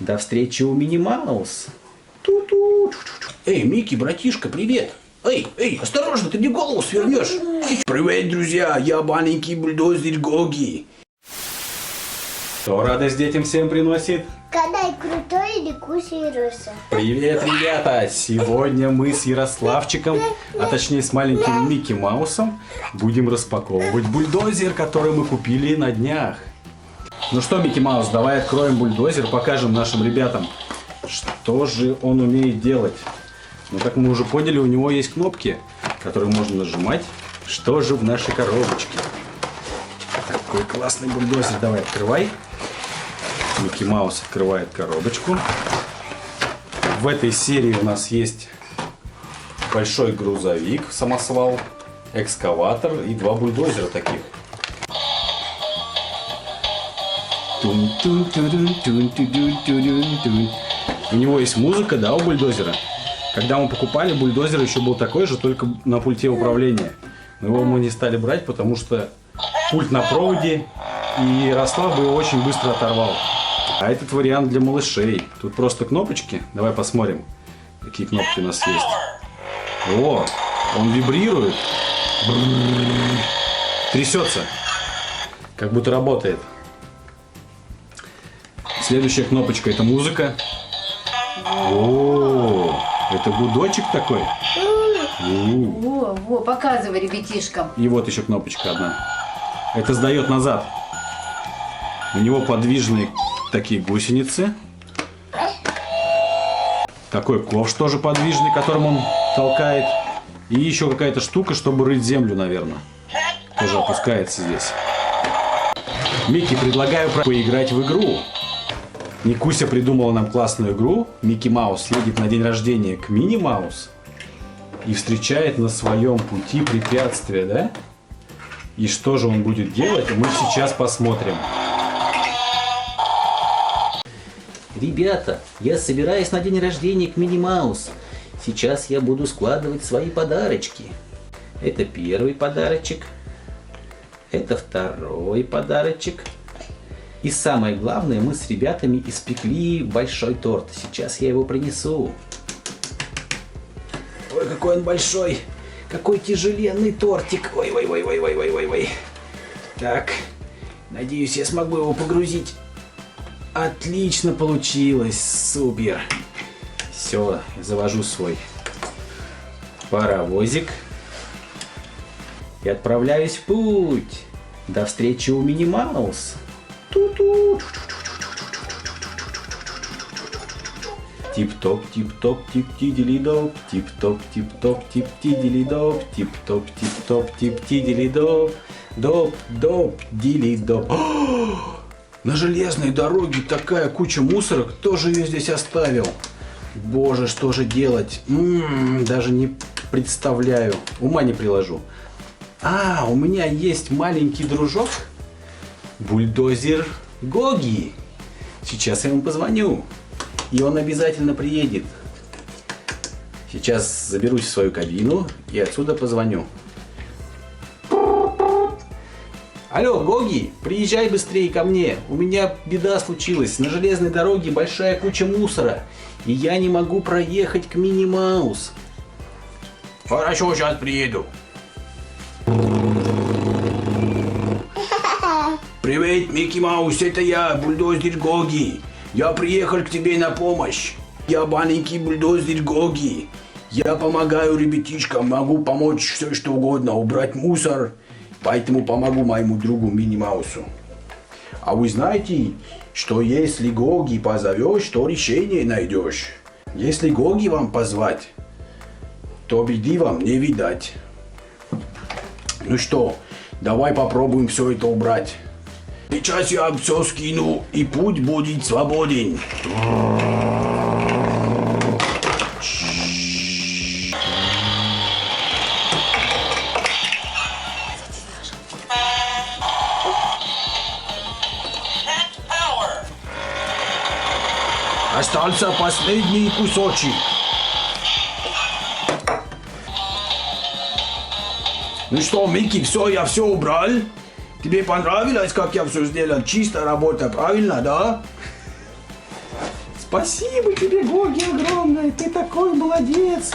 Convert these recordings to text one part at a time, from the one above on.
До встречи у Мини Маус. Ту-ту. Эй, Микки, братишка, привет. Эй, осторожно, ты мне голову свернешь. Привет, друзья, я маленький бульдозер Гоги. Кто радость детям всем приносит? Когда крутой или Куся и Руся. Привет, ребята! Сегодня мы с Ярославчиком, а точнее с маленьким Микки Маусом, будем распаковывать бульдозер, который мы купили на днях. Ну что, Микки Маус, давай откроем бульдозер, покажем нашим ребятам, что же он умеет делать. Ну, как мы уже поняли, у него есть кнопки, которые можно нажимать. Что же в нашей коробочке? Какой классный бульдозер. Давай, открывай. Микки Маус открывает коробочку. В этой серии у нас есть большой грузовик, самосвал, экскаватор и два бульдозера таких. У него есть музыка, да, у бульдозера. Когда мы покупали, бульдозер еще был такой же, только на пульте управления. Но его мы не стали брать, потому что пульт на проводе, и Ярослав бы его очень быстро оторвал. А этот вариант для малышей. Тут просто кнопочки. Давай посмотрим, какие кнопки у нас есть. О, он вибрирует. Трясется. Как будто работает. Следующая кнопочка — это музыка. О, это гудочек такой. Во, показывай ребятишкам. И вот еще кнопочка одна. Это сдает назад. У него подвижные такие гусеницы. Такой ковш тоже подвижный, которым он толкает. И еще какая-то штука, чтобы рыть землю, наверное. Тоже опускается здесь. Микки, предлагаю поиграть в игру. Никуся придумала нам классную игру. Микки Маус едет на день рождения к Мини Маус и встречает на своем пути препятствия, да? И что же он будет делать, мы сейчас посмотрим. Ребята, я собираюсь на день рождения к Мини Маус. Сейчас я буду складывать свои подарочки. Это первый подарочек. Это второй подарочек. И самое главное, мы с ребятами испекли большой торт. Сейчас я его принесу. Ой, какой он большой. Какой тяжеленный тортик. Ой. Так, надеюсь, я смогу его погрузить. Отлично получилось. Супер. Все, завожу свой паровозик. И отправляюсь в путь. До встречи у Мини Маус. Ту-ту. Тип-топ, тип-топ, тип-ти-дили-доп. Тип-топ, тип-топ, тип-ти-дили-доп. Тип-топ, тип-топ, тип-ти-дили-доп. Доп-доп-дили-доп. На железной дороге такая куча мусора. Кто же ее здесь оставил? Боже, что же делать? Даже не представляю. Ума не приложу. А, у меня есть маленький дружок. Бульдозер Гоги. Сейчас я ему позвоню. И он обязательно приедет. Сейчас заберусь в свою кабину и отсюда позвоню. Алло, Гоги, приезжай быстрее ко мне. У меня беда случилась. На железной дороге большая куча мусора. И я не могу проехать к Мини Маус. Хорошо, сейчас приеду. Привет, Микки Маус, это я, бульдозер Гоги. Я приехал к тебе на помощь. Я маленький бульдозер Гоги. Я помогаю ребятишкам, могу помочь все что угодно, убрать мусор. Поэтому помогу моему другу Мини Маусу. А вы знаете, что если Гоги позовешь, то решение найдешь. Если Гоги вам позвать, то беды вам не видать. Ну что, давай попробуем все это убрать. Сейчас я все скину, и путь будет свободен. Остался последний кусочек. Ну что, Микки, все, я все убрал? Тебе понравилось, как я все сделал? Чистая работа, правильно, да? Спасибо тебе, Гоги, огромное. Ты такой молодец.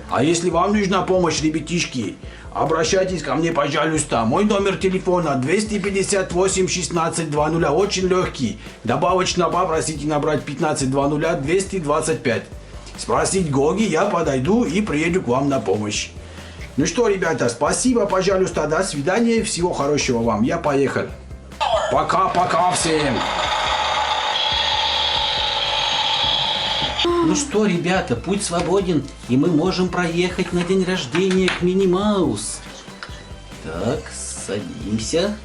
А если вам нужна помощь, ребятишки, обращайтесь ко мне, пожалуйста. Мой номер телефона 258 16 00, очень легкий. Добавочно попросите набрать 15 00 225. Спросить Гоги, я подойду и приеду к вам на помощь. Ну что, ребята, спасибо, пожалуйста, до свидания, всего хорошего вам. Я поехал. Пока-пока всем. Ну что, ребята, путь свободен, и мы можем проехать на день рождения к Мини Маус. Так, садимся.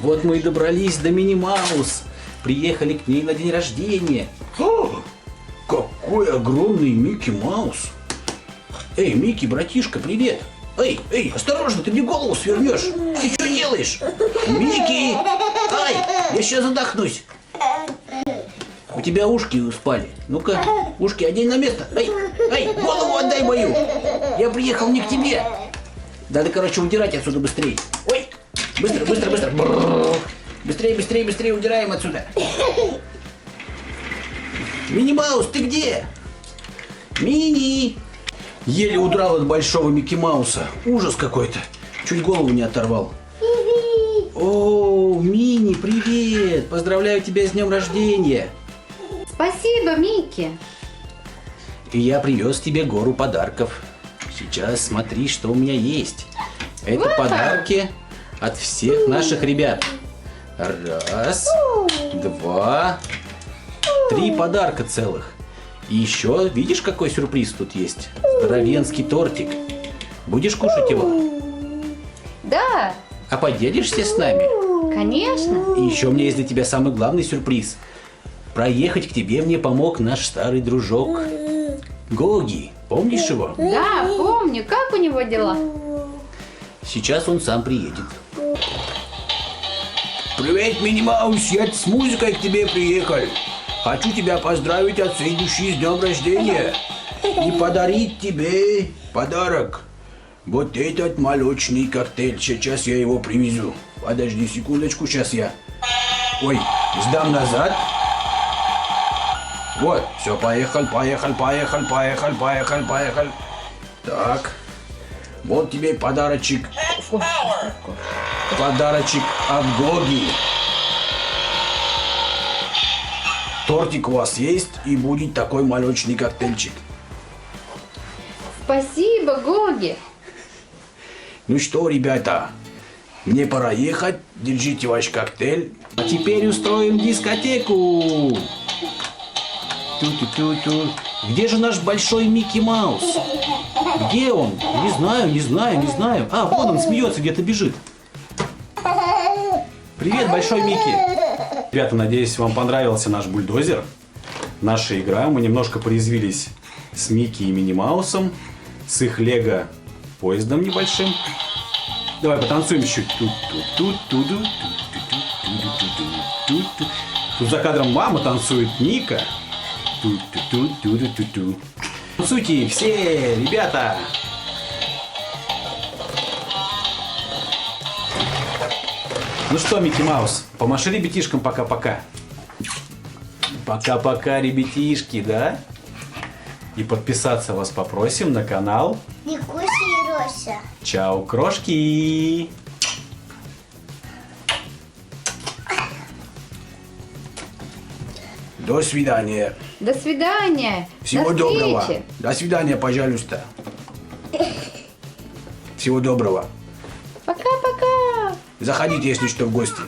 Вот мы и добрались до Мини Маус. Приехали к ней на день рождения. О, какой огромный Микки Маус. Эй, Микки, братишка, привет. Эй, осторожно, ты мне голову свернешь. Ты что делаешь? Микки! Ай, я сейчас задохнусь. У тебя ушки спали. Ну-ка, ушки одень на место. Эй, голову отдай мою. Я приехал не к тебе. Надо, короче, удирать отсюда быстрее. Ой, быстро. Бррр. Быстрее, удираем отсюда. Мини Маус, ты где? Мини! Еле удрал от большого Микки Мауса. Ужас какой-то. Чуть голову не оторвал. О, Мини, привет! Поздравляю тебя с днем рождения. Спасибо, Микки. И я привез тебе гору подарков. Сейчас смотри, что у меня есть. Это Вау! подарки от всех наших ребят. Раз, два, 3 подарка целых. И еще, видишь, какой сюрприз тут есть? Здоровенский тортик. Будешь кушать его? Да, А поделишься с нами? конечно. И еще у меня есть для тебя самый главный сюрприз. Проехать к тебе мне помог наш старый дружок Гоги. Помнишь его? Да, помню. Как у него дела? Сейчас он сам приедет. Привет, Мини Маус, я с музыкой к тебе приехал. Хочу тебя поздравить от всей души с днем рождения и подарить тебе подарок. Вот этот молочный коктейль. Сейчас я его привезу. Подожди секундочку, сейчас я... Ой, сдам назад. Вот, все, поехал. Так, вот тебе подарочек. Подарочек от Гоги. Тортик у вас есть и будет такой молочный коктейльчик. Спасибо, Гоги. Ну что, ребята, мне пора ехать. Держите ваш коктейль. А теперь устроим дискотеку. Ту-ту-ту-ту. Где же наш большой Микки Маус? Где он? Не знаю. А, вон он смеется, где-то бежит. Привет, большой Микки. Ребята, надеюсь, вам понравился наш бульдозер. Наша игра. Мы немножко порезвились с Микки и Мини Маусом. С их лего поездом небольшим. Давай потанцуем еще. Тут за кадром мама танцует, Ника. Танцуйте все, ребята. Ну что, Микки Маус, помаши ребятишкам пока-пока. Пока-пока, ребятишки, да? И подписаться вас попросим на канал Викуся и Рося. Чао, крошки! До свидания. До свидания. Всего До доброго. встречи. До свидания, пожалуйста. Всего доброго. Пока-пока. Заходите, если что, в гости.